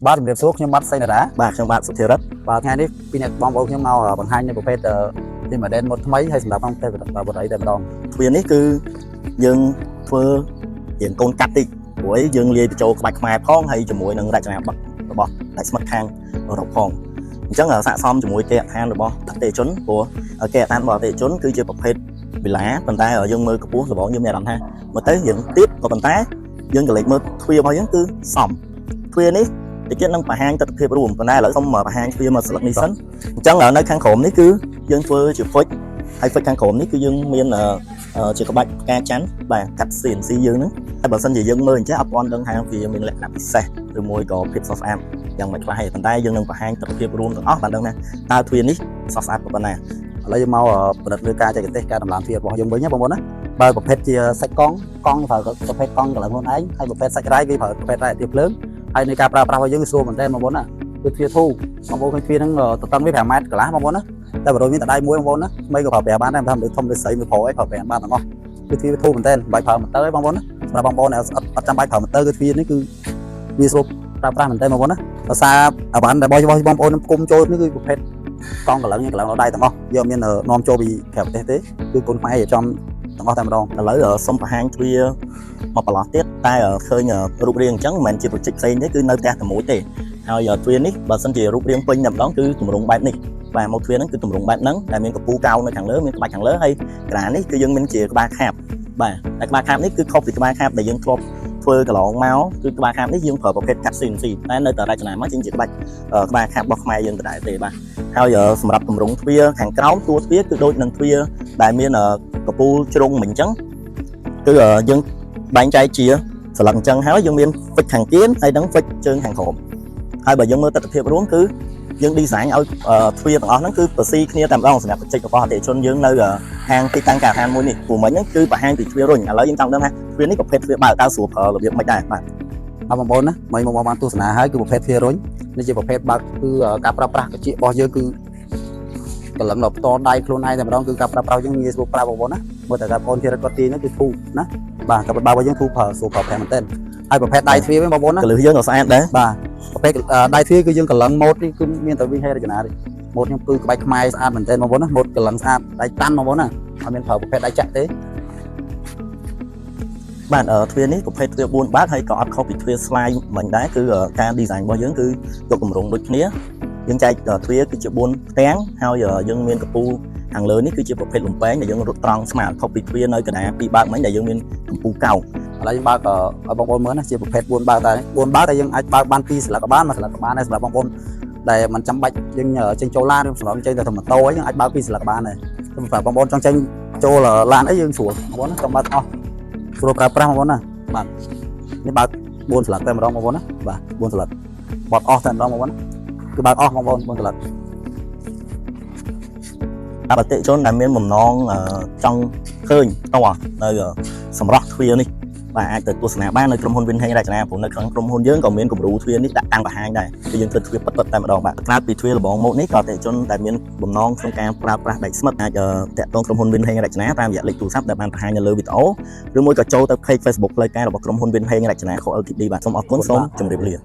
បាទជំរាបសួរខ្ញុំបាទសៃណារ៉ាបាទខ្ញុំបាទសុធិរិទ្ធបាទថ្ងៃនេះពីអ្នកបងប្អូនខ្ញុំមកបង្ហាញនៅប្រភេទទីម៉ាដេនមុតថ្មីហើយសម្រាប់បងទេបរិយាតែម្ដងទ្វារនេះគឺយើងធ្វើរៀងកូនកាត់តិចព្រោះយើងលាយបញ្ចូលក្បាច់ខ្មែរផងហើយជាមួយនឹងរចនាប័ទ្មរបស់តែស្មិតខាងអឺរ៉ុបផងអញ្ចឹងស័ក្តិសមជាមួយគេអដ្ឋានរបស់អតិថិជនព្រោះគេអដ្ឋានរបស់អតិថិជនគឺជាប្រភេទវិឡាប៉ុន្តែយើងមើលកម្ពស់របស់យើងមានអារម្មណ៍ថាមើលទៅយើងទៀតក៏ប៉ុន្តែយើងក៏លេចមើលទ្វាររបស់យើងគឺសមទ្វារនេះតិចនឹងបង្ហាញទស្សនវិជ្ជារួមប៉ុន្តែឥឡូវសូមបង្ហាញទ្វារមកស្លឹកនេះសិនអញ្ចឹងនៅខាងក្រោមនេះគឺយើងធ្វើជាហ្វិចហើយហ្វិចខាងក្រោមនេះគឺយើងមានជាក្បាច់ផ្កាច័ន្ទបាទកាត់ CNC យើងហ្នឹងតែបើសិនជាយើងមើលអញ្ចឹងអត់ទាន់ដឹងថាវាមានលក្ខណៈពិសេសឬមួយក៏ភាពស្រស់ស្អាតយ៉ាងម៉េចខ្លះទេប៉ុន្តែយើងនឹងបង្ហាញទស្សនវិជ្ជារួមទាំងអស់បានដឹងថាតើទ្វារនេះស្រស់ស្អាតប៉ុណ្ណាឥឡូវយើងមកផលិតលើការចែកទេសការតម្លើងទ្វាររបស់យើងវិញណាបងប្អូនណាបើប្រភេទជាសាច់កង់ប្រើប្រភេទកង់កន្លងខ្លួនឯងហើយប្រភេទសាច់រ៉ៃវាប្រើប្រភេទរ៉ៃទាបភ្លើងហើយនៃការប្រើប្រាស់របស់យើងគឺស្រួលមែនទែនបងប្អូនណាគឺទ្វារធូបងប្អូនឃើញទ្វារហ្នឹងតតឹងវា5ម៉ែត្រកន្លះបងប្អូនណាតែបើមានតដៃមួយបងប្អូនណាមិនក៏ប្រើប្រាស់បានដែរមិនថាធំឬស្អីមួយប្រូអីប្រើប្រាស់បានទាំងអស់គឺទ្វារធូមែនទែនបាច់ប្រើម៉ូទ័រឯងបងប្អូនណាសម្រាប់បងប្អូនអត់ចាំបាច់ប្រើម៉ូទ័រគឺទ្វារនេះគឺវាស្រួលប្រើប្រាស់មែនទែនបងប្អូនណាដោយសារអាវ៉ាន់ដែលបងប្អូនគុំចូលនេះគឺប្រភេទកង់កន្លងដល់ដៃទាំងអស់យកមាននាំចូលពីក្រៅប្រទេសទេគឺគុនខ្មែរចំទាំងអស់តែម្ដងឥឡូវសុំបង្ហាញទ្វារមកបន្លោះទៀតតែឃើញរូបរាងអញ្ចឹងមិនមែនជាប្រជិកផ្សេងទេគឺនៅផ្ទះតែមួយទេហើយទ្វារនេះបើសិនជារូបរាងពេញតែម្ដងគឺទម្រង់បែបនេះបាទមកទ្វារហ្នឹងគឺទម្រង់បែបហ្នឹងដែលមានកពូកៅនៅខាងលើមានក្បាច់ខាងលើហើយកណ្ដាលនេះគឺយើងមានជាក្បាលខាបបាទតែក្បាលខាបនេះគឺខុសពីក្បាលខាបដែលយើងធ្លាប់ធ្វើកន្លងមកគឺក្បាលខាបនេះយើងប្រើប្រភេទកាត់ CNC តែនៅតែរចនាមកជាក្បាច់ក្បាលខាបរបស់ខ្មែរយើងដដែលទេបាទហើយសម្រាប់ទម្រង់ទ្វារខាងក្រោមតួទ្វារគឺដូចនឹងទ្វារដែលមានកពូលជ្រុងមិញអញ្ចឹងគឺយើងបែងចែកជាសន្លឹកអញ្ចឹងហើយយើងមានហ្វិចខាងគៀនហើយនឹងហ្វិចជើងខាងក្រោមហើយបើយើងមើលទស្សនវិជ្ជារួមគឺយើង design ឲ្យទ្វារទាំងអស់ហ្នឹងគឺប្រស៊ីគ្នាតែម្ដងសម្រាប់បច្ចេករបស់អតិថិជនយើងនៅហាងទីតាំងការដ្ឋានមួយនេះព្រោះមិញហ្នឹងគឺបង្ហាញពីទ្វាររុញឥឡូវយើងចង់ដឹងថាទ្វារនេះប្រភេទទ្វារបើកតើស្រួលប្រើរបៀបមិនដែរបាទបងប្អូនណាមិនមកបានទស្សនាហើយគឺប្រភេទទ្វាររុញនេះជាប្រភេទបើកគឺការប្រើប្រាស់កញ្ចក់របស់យើងគឺកន្លងដល់ផ្ទាល់ដៃខ្លួនឯងតែម្ដងគឺការប្រើប្រាស់យើងងាយស្រួលប្រើបងប្អូនណាមើលតែបងប្អូនធីរិតគាត់ទីនោះគឺធូរណាបាទការបើករបស់យើងធូរប្រើស្រួលប្រើប្រាស់មែនទែនហើយប្រភេទដៃទ្វារវិញបងប្អូនណាកលឹះយើងក៏ស្អាតដែរបាទប្រភេទដៃទ្វារគឺយើងកន្លងម៉ូតនេះគឺមានតែវិញហេរចនានេះម៉ូតខ្ញុំគឺក្បាច់ខ្មែរស្អាតមែនទែនបងប្អូនណាម៉ូតកន្លងស្អាតដៃតាន់បងប្អូនណាអត់មានប្រើប្រភេទដៃចាក់ទេបាទទ្វារនេះប្រភេទទ្វារ4បាតហើយក៏អត់ខុសពីទ្វារ slide មិញដែរគឺការ design របស់យើងគឺយកគម្រោងដូចគ្នាយើងចែកទ្វារគឺជា4ផ្ទាំងហើយយើងមានកពូលខាងលើនេះគឺជាប្រភេទលំពែងដែលយើងរត់ត្រង់ស្មើខុសពីទ្វារនៅកណ្ដាល2បើកមិញដែលយើងមានកំពូលកោងឥឡូវយើងបើកឲ្យបងប្អូនមើលណាជាប្រភេទ4បើកតែ4បើកតែយើងអាចបើកបាន2ស្លឹកក៏បានមួយស្លឹកក៏បានដែរសម្រាប់បងប្អូនដែលមិនចាំបាច់យើងចេញចូលឡានឬសម្រាប់ចេញទៅម៉ូតូអីយើងអាចបើក2ស្លឹកក៏បានដែរសម្រាប់បងប្អូនចង់ចេញចូលឡានអីយើងស្រួលបងប្អូនណាចង់បើកអស់ស្រួលប្រើប្រាស់បងប្អូនណាបាទនេះបើក4ស្លឹកតែម្ដងបងប្អូនណាបាទ4ស្លឹកបត់អស់តែម្ដងបងប្អូនគឺបើកអស់បងប្អូន4ស្លឹកអតិថិជនដែលមានបំណងចង់ឃើញតោះនៅសម្រាប់ទ្វារនេះបាទអាចទៅទស្សនាបាននៅក្រុមហ៊ុន Vinheng រចនាព្រោះនៅក្នុងក្រុមហ៊ុនយើងក៏មានគំរូទ្វារនេះដាក់តាំងបង្ហាញដែរគឺយើងធ្វើទ្វារពិតតែម្ដងបាទក្រៅពីទ្វារលបងម៉ូតនេះក៏អតិថិជនដែលមានបំណងក្នុងការប្រើប្រាស់ដែកស្មិតអាចតាក់ទងក្រុមហ៊ុន Vinheng រចនាតាមរយៈលេខទូរស័ព្ទដែលបានបង្ហាញនៅលើវីដេអូឬមួយក៏ចូលទៅ page Facebook ផ្លូវការរបស់ក្រុមហ៊ុន Vinheng រចនា Co Ltd បាទសូមអរគុណសូមជម្រាបលា